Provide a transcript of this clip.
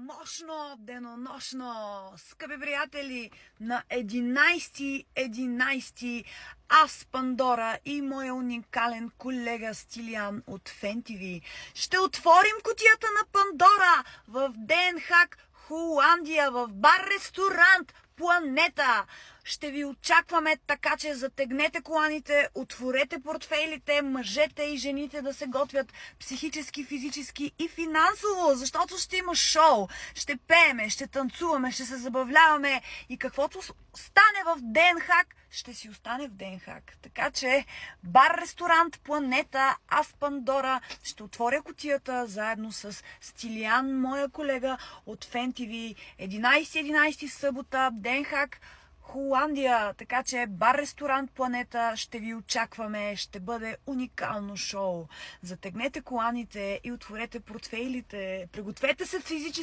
Мощно, денонощно, скъпи приятели, на 11.11 аз, Пандора и моя уникален колега Стилиан от FenTV ще отворим кутията на Пандора в Den Haag, Холандия, в бар-ресторант Планета. Ще ви очакваме, така че затегнете коланите, отворете портфейлите, мъжете и жените да се готвят психически, физически и финансово, защото ще има шоу, ще пееме, ще танцуваме, ще се забавляваме и каквото стане в Den Haag, ще си остане в Den Haag. Така че бар-ресторант Планета, аз, Пандора, ще отворя кутията заедно с Стилиан, моя колега от FenTV, 11.11 събота, Den Haag, Холандия, така че бар-ресторант Планета, ще ви очакваме, ще бъде уникално шоу. Затегнете коланите и отворете портфейлите, пригответе се физически.